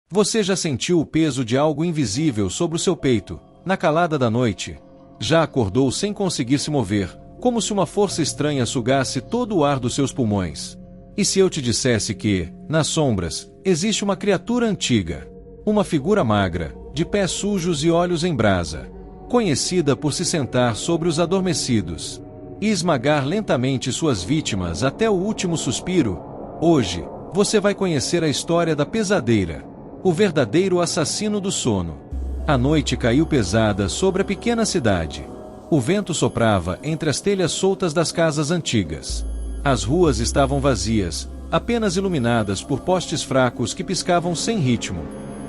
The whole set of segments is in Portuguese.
Você já sentiu o peso de algo invisível sobre o seu peito, na calada da noite? Já acordou sem conseguir se mover, como se uma força estranha sugasse todo o ar dos seus pulmões? E se eu te dissesse que, nas sombras, existe uma criatura antiga? Uma figura magra, de pés sujos e olhos em brasa, conhecida por se sentar sobre os adormecidos e esmagar lentamente suas vítimas até o último suspiro? Hoje, você vai conhecer a história da Pesadeira, o verdadeiro assassino do sono. A noite caiu pesada sobre a pequena cidade. O vento soprava entre as telhas soltas das casas antigas. As ruas estavam vazias, apenas iluminadas por postes fracos que piscavam sem ritmo.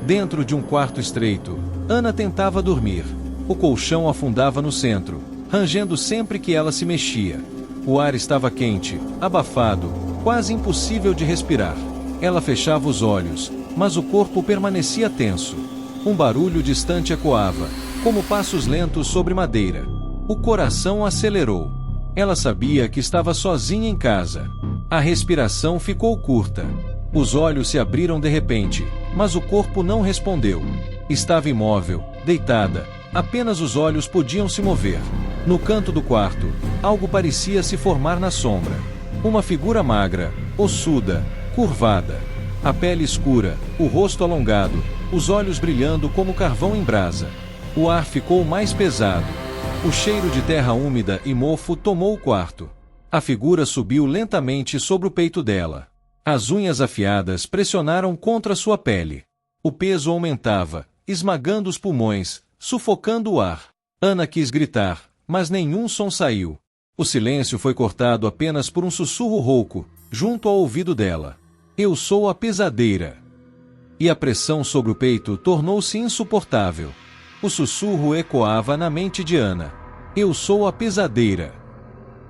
Dentro de um quarto estreito, Ana tentava dormir. O colchão afundava no centro, rangendo sempre que ela se mexia. O ar estava quente, abafado, quase impossível de respirar. Ela fechava os olhos, mas o corpo permanecia tenso. Um barulho distante ecoava, como passos lentos sobre madeira. O coração acelerou. Ela sabia que estava sozinha em casa. A respiração ficou curta. Os olhos se abriram de repente, mas o corpo não respondeu. Estava imóvel, deitada. Apenas os olhos podiam se mover. No canto do quarto, algo parecia se formar na sombra. Uma figura magra, ossuda, curvada. A pele escura, o rosto alongado, os olhos brilhando como carvão em brasa. O ar ficou mais pesado. O cheiro de terra úmida e mofo tomou o quarto. A figura subiu lentamente sobre o peito dela. As unhas afiadas pressionaram contra sua pele. O peso aumentava, esmagando os pulmões, sufocando o ar. Ana quis gritar, mas nenhum som saiu. O silêncio foi cortado apenas por um sussurro rouco, junto ao ouvido dela. Eu sou a Pesadeira. E a pressão sobre o peito tornou-se insuportável. O sussurro ecoava na mente de Ana. Eu sou a Pesadeira.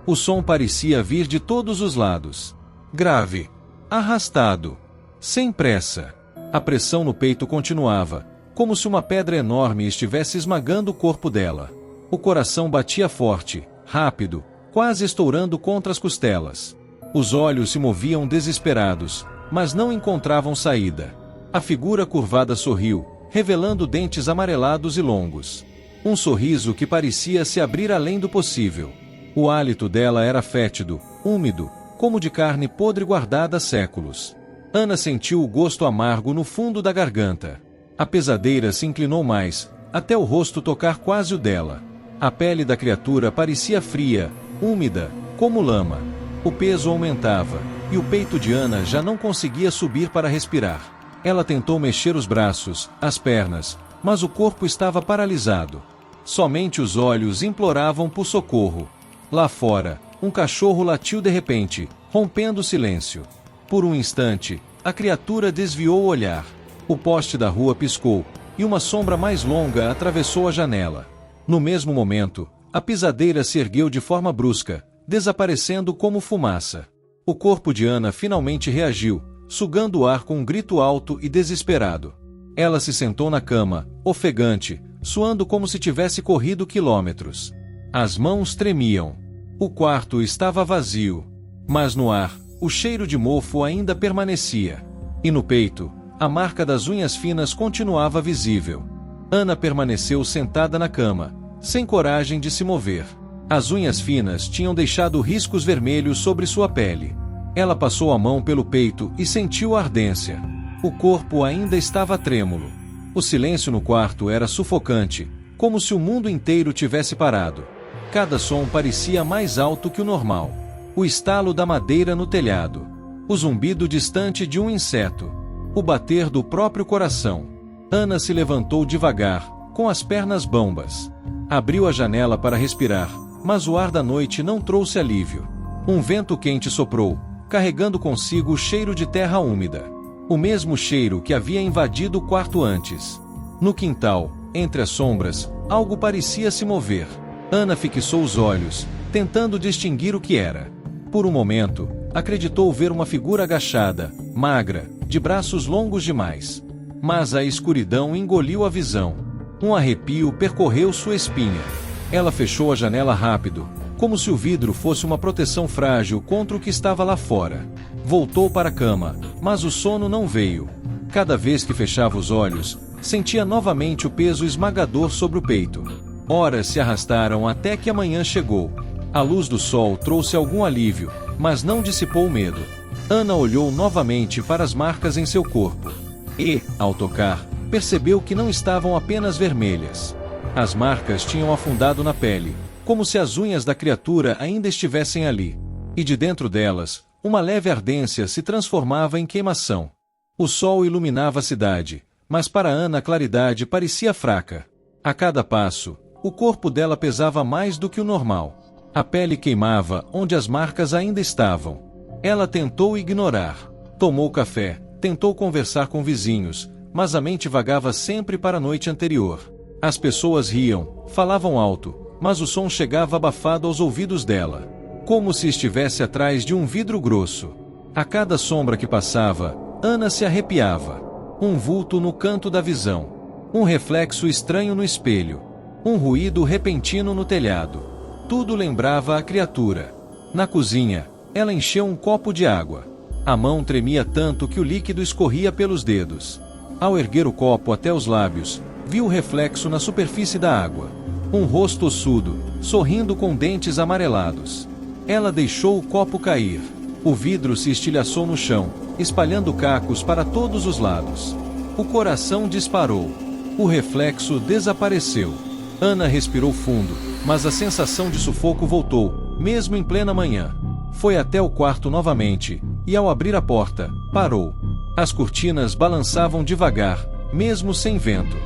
O som parecia vir de todos os lados. Grave. Arrastado. Sem pressa. A pressão no peito continuava, como se uma pedra enorme estivesse esmagando o corpo dela. O coração batia forte, rápido, quase estourando contra as costelas. Os olhos se moviam desesperados, mas não encontravam saída. A figura curvada sorriu, revelando dentes amarelados e longos. Um sorriso que parecia se abrir além do possível. O hálito dela era fétido, úmido, como de carne podre guardada há séculos. Ana sentiu o gosto amargo no fundo da garganta. A Pesadeira se inclinou mais, até o rosto tocar quase o dela. A pele da criatura parecia fria, úmida, como lama. O peso aumentava, e o peito de Ana já não conseguia subir para respirar. Ela tentou mexer os braços, as pernas, mas o corpo estava paralisado. Somente os olhos imploravam por socorro. Lá fora, um cachorro latiu de repente, rompendo o silêncio. Por um instante, a criatura desviou o olhar. O poste da rua piscou, e uma sombra mais longa atravessou a janela. No mesmo momento, a Pesadeira se ergueu de forma brusca, desaparecendo como fumaça. O corpo de Ana finalmente reagiu, sugando o ar com um grito alto e desesperado. Ela se sentou na cama, ofegante, suando como se tivesse corrido quilômetros. As mãos tremiam. O quarto estava vazio. Mas no ar, o cheiro de mofo ainda permanecia. E no peito, a marca das unhas finas continuava visível. Ana permaneceu sentada na cama, sem coragem de se mover. As unhas finas tinham deixado riscos vermelhos sobre sua pele. Ela passou a mão pelo peito e sentiu a ardência. O corpo ainda estava trêmulo. O silêncio no quarto era sufocante, como se o mundo inteiro tivesse parado. Cada som parecia mais alto que o normal. O estalo da madeira no telhado. O zumbido distante de um inseto. O bater do próprio coração. Ana se levantou devagar, com as pernas bambas. Abriu a janela para respirar, mas o ar da noite não trouxe alívio. Um vento quente soprou, carregando consigo o cheiro de terra úmida. O mesmo cheiro que havia invadido o quarto antes. No quintal, entre as sombras, algo parecia se mover. Ana fixou os olhos, tentando distinguir o que era. Por um momento, acreditou ver uma figura agachada, magra, de braços longos demais. Mas a escuridão engoliu a visão. Um arrepio percorreu sua espinha. Ela fechou a janela rápido, como se o vidro fosse uma proteção frágil contra o que estava lá fora. Voltou para a cama, mas o sono não veio. Cada vez que fechava os olhos, sentia novamente o peso esmagador sobre o peito. Horas se arrastaram até que a manhã chegou. A luz do sol trouxe algum alívio, mas não dissipou o medo. Ana olhou novamente para as marcas em seu corpo. E, ao tocar, percebeu que não estavam apenas vermelhas. As marcas tinham afundado na pele, como se as unhas da criatura ainda estivessem ali. E de dentro delas, uma leve ardência se transformava em queimação. O sol iluminava a cidade, mas para Ana a claridade parecia fraca. A cada passo, o corpo dela pesava mais do que o normal. A pele queimava onde as marcas ainda estavam. Ela tentou ignorar. Tomou café, tentou conversar com vizinhos, mas a mente vagava sempre para a noite anterior. As pessoas riam, falavam alto, mas o som chegava abafado aos ouvidos dela, como se estivesse atrás de um vidro grosso. A cada sombra que passava, Ana se arrepiava. Um vulto no canto da visão. Um reflexo estranho no espelho. Um ruído repentino no telhado. Tudo lembrava a criatura. Na cozinha, ela encheu um copo de água. A mão tremia tanto que o líquido escorria pelos dedos. Ao erguer o copo até os lábios, viu o reflexo na superfície da água. Um rosto ossudo, sorrindo com dentes amarelados. Ela deixou o copo cair. O vidro se estilhaçou no chão, espalhando cacos para todos os lados. O coração disparou. O reflexo desapareceu. Ana respirou fundo, mas a sensação de sufoco voltou, mesmo em plena manhã. Foi até o quarto novamente, e ao abrir a porta, parou. As cortinas balançavam devagar, mesmo sem vento.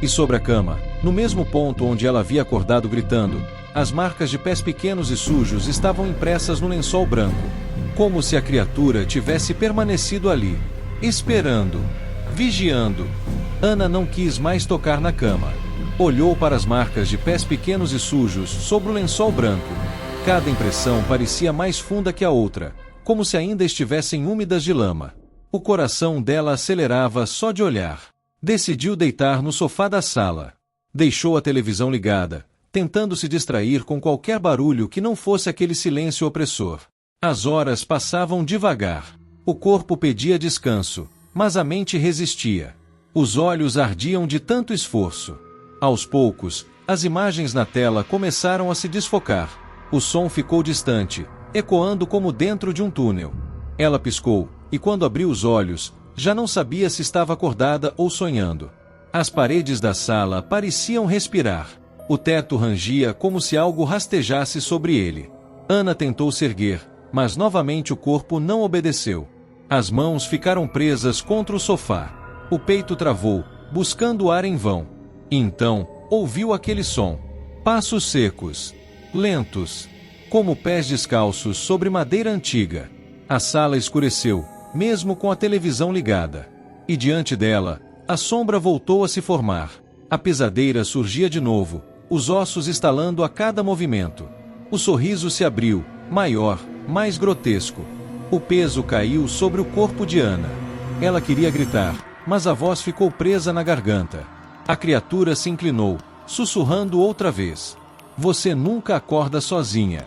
E sobre a cama, no mesmo ponto onde ela havia acordado gritando, as marcas de pés pequenos e sujos estavam impressas no lençol branco, como se a criatura tivesse permanecido ali, esperando, vigiando. Ana não quis mais tocar na cama. Olhou para as marcas de pés pequenos e sujos sobre o lençol branco. Cada impressão parecia mais funda que a outra, como se ainda estivessem úmidas de lama. O coração dela acelerava só de olhar. Decidiu deitar no sofá da sala. Deixou a televisão ligada, tentando se distrair com qualquer barulho que não fosse aquele silêncio opressor. As horas passavam devagar. O corpo pedia descanso, mas a mente resistia. Os olhos ardiam de tanto esforço. Aos poucos, as imagens na tela começaram a se desfocar. O som ficou distante, ecoando como dentro de um túnel. Ela piscou, e quando abriu os olhos, já não sabia se estava acordada ou sonhando. As paredes da sala pareciam respirar. O teto rangia como se algo rastejasse sobre ele. Ana tentou se erguer, mas novamente o corpo não obedeceu. As mãos ficaram presas contra o sofá. O peito travou, buscando ar em vão. E então, ouviu aquele som. Passos secos, lentos, como pés descalços sobre madeira antiga. A sala escureceu, mesmo com a televisão ligada. E diante dela, a sombra voltou a se formar. A pesadeira surgia de novo, os ossos estalando a cada movimento. O sorriso se abriu, maior, mais grotesco. O peso caiu sobre o corpo de Ana. Ela queria gritar, mas a voz ficou presa na garganta. A criatura se inclinou, sussurrando outra vez. Você nunca acorda sozinha.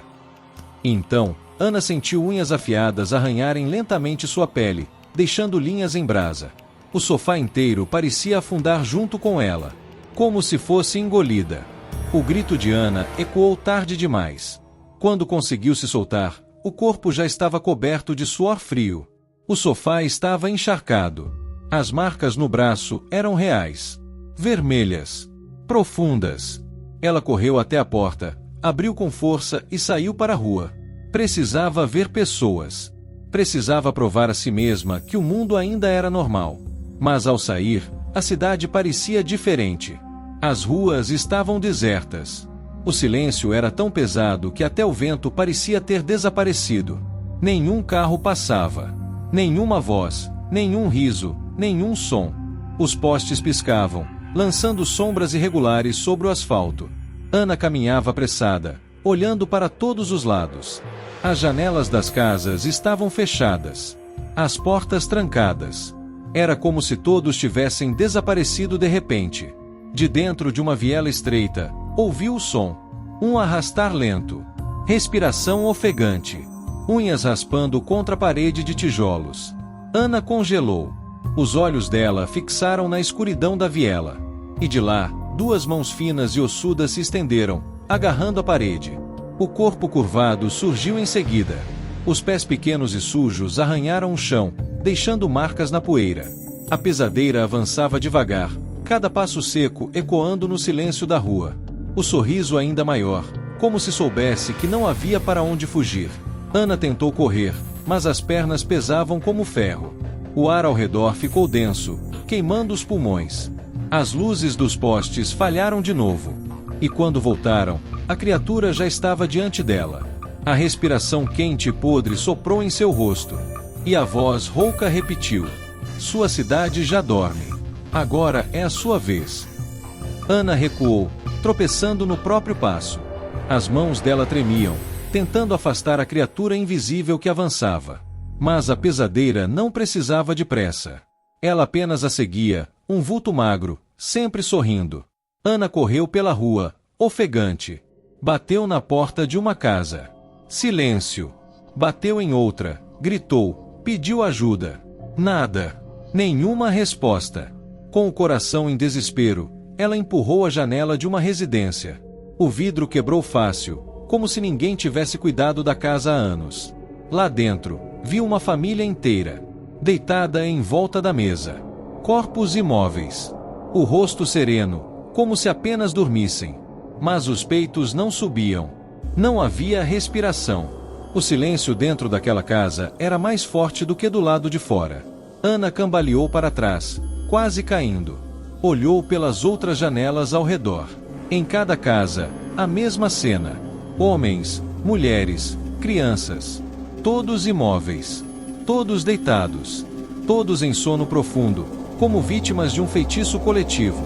Então, Ana sentiu unhas afiadas arranharem lentamente sua pele, deixando linhas em brasa. O sofá inteiro parecia afundar junto com ela, como se fosse engolida. O grito de Ana ecoou tarde demais. Quando conseguiu se soltar, o corpo já estava coberto de suor frio. O sofá estava encharcado. As marcas no braço eram reais. Vermelhas. Profundas. Ela correu até a porta, abriu com força e saiu para a rua. Precisava ver pessoas. Precisava provar a si mesma que o mundo ainda era normal. Mas ao sair, a cidade parecia diferente. As ruas estavam desertas. O silêncio era tão pesado que até o vento parecia ter desaparecido. Nenhum carro passava. Nenhuma voz, nenhum riso, nenhum som. Os postes piscavam, lançando sombras irregulares sobre o asfalto. Ana caminhava apressada, olhando para todos os lados. As janelas das casas estavam fechadas. As portas trancadas. Era como se todos tivessem desaparecido de repente. De dentro de uma viela estreita, ouviu o som. Um arrastar lento. Respiração ofegante. Unhas raspando contra a parede de tijolos. Ana congelou. Os olhos dela fixaram na escuridão da viela. E de lá, duas mãos finas e ossudas se estenderam, agarrando a parede. O corpo curvado surgiu em seguida. Os pés pequenos e sujos arranharam o chão, deixando marcas na poeira. A pesadeira avançava devagar, cada passo seco ecoando no silêncio da rua. O sorriso ainda maior, como se soubesse que não havia para onde fugir. Ana tentou correr, mas as pernas pesavam como ferro. O ar ao redor ficou denso, queimando os pulmões. As luzes dos postes falharam de novo. E quando voltaram, a criatura já estava diante dela. A respiração quente e podre soprou em seu rosto. E a voz rouca repetiu: "Sua cidade já dorme. Agora é a sua vez." Ana recuou, tropeçando no próprio passo. As mãos dela tremiam, tentando afastar a criatura invisível que avançava. Mas a pesadeira não precisava de pressa. Ela apenas a seguia, um vulto magro, sempre sorrindo. Ana correu pela rua, ofegante. Bateu na porta de uma casa. Silêncio. Bateu em outra, gritou, pediu ajuda. Nada. Nenhuma resposta. Com o coração em desespero, ela empurrou a janela de uma residência. O vidro quebrou fácil, como se ninguém tivesse cuidado da casa há anos. Lá dentro, viu uma família inteira, deitada em volta da mesa. Corpos imóveis. O rosto sereno, como se apenas dormissem. Mas os peitos não subiam. Não havia respiração. O silêncio dentro daquela casa era mais forte do que do lado de fora. Ana cambaleou para trás, quase caindo. Olhou pelas outras janelas ao redor. Em cada casa, a mesma cena. Homens, mulheres, crianças. Todos imóveis. Todos deitados. Todos em sono profundo, como vítimas de um feitiço coletivo.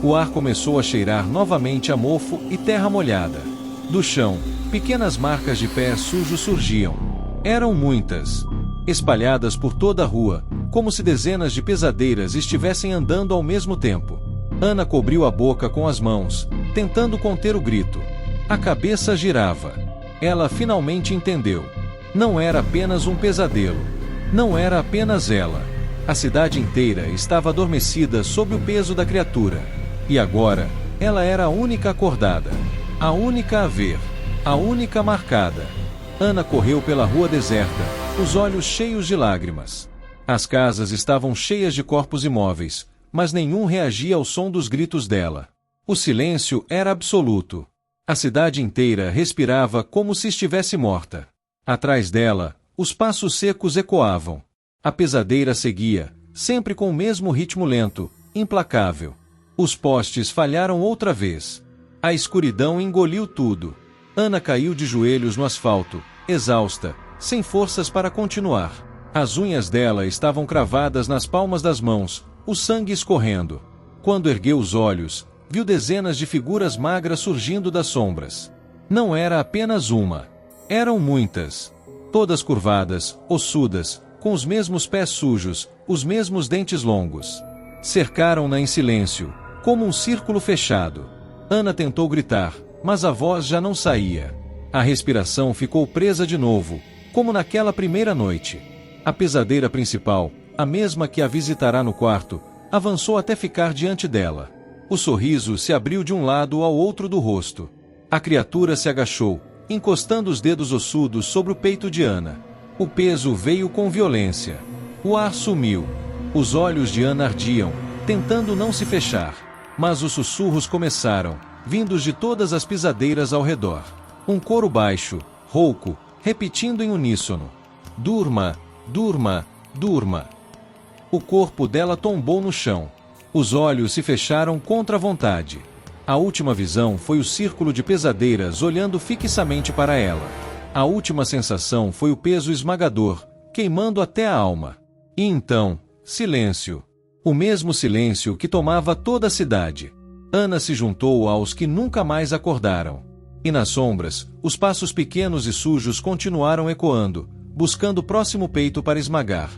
O ar começou a cheirar novamente a mofo e terra molhada. Do chão, pequenas marcas de pés sujos surgiam. Eram muitas. Espalhadas por toda a rua, como se dezenas de pesadeiras estivessem andando ao mesmo tempo. Ana cobriu a boca com as mãos, tentando conter o grito. A cabeça girava. Ela finalmente entendeu. Não era apenas um pesadelo. Não era apenas ela. A cidade inteira estava adormecida sob o peso da criatura. E agora, ela era a única acordada. A única a ver. A única marcada. Ana correu pela rua deserta, os olhos cheios de lágrimas. As casas estavam cheias de corpos imóveis, mas nenhum reagia ao som dos gritos dela. O silêncio era absoluto. A cidade inteira respirava como se estivesse morta. Atrás dela, os passos secos ecoavam. A pesadeira seguia, sempre com o mesmo ritmo lento, implacável. Os postes falharam outra vez. A escuridão engoliu tudo. Ana caiu de joelhos no asfalto, exausta, sem forças para continuar. As unhas dela estavam cravadas nas palmas das mãos, o sangue escorrendo. Quando ergueu os olhos, viu dezenas de figuras magras surgindo das sombras. Não era apenas uma. Eram muitas. Todas curvadas, ossudas, com os mesmos pés sujos, os mesmos dentes longos. Cercaram-na em silêncio, como um círculo fechado. Ana tentou gritar, mas a voz já não saía. A respiração ficou presa de novo, como naquela primeira noite. A pesadeira principal, a mesma que a visitará no quarto, avançou até ficar diante dela. O sorriso se abriu de um lado ao outro do rosto. A criatura se agachou, encostando os dedos ossudos sobre o peito de Ana. O peso veio com violência. O ar sumiu. Os olhos de Ana ardiam, tentando não se fechar. Mas os sussurros começaram, vindos de todas as pisadeiras ao redor. Um coro baixo, rouco, repetindo em uníssono: "Durma, durma, durma." O corpo dela tombou no chão. Os olhos se fecharam contra a vontade. A última visão foi o círculo de pesadeiras olhando fixamente para ela. A última sensação foi o peso esmagador, queimando até a alma. E então, silêncio. O mesmo silêncio que tomava toda a cidade. Ana se juntou aos que nunca mais acordaram. E nas sombras, os passos pequenos e sujos continuaram ecoando, buscando o próximo peito para esmagar.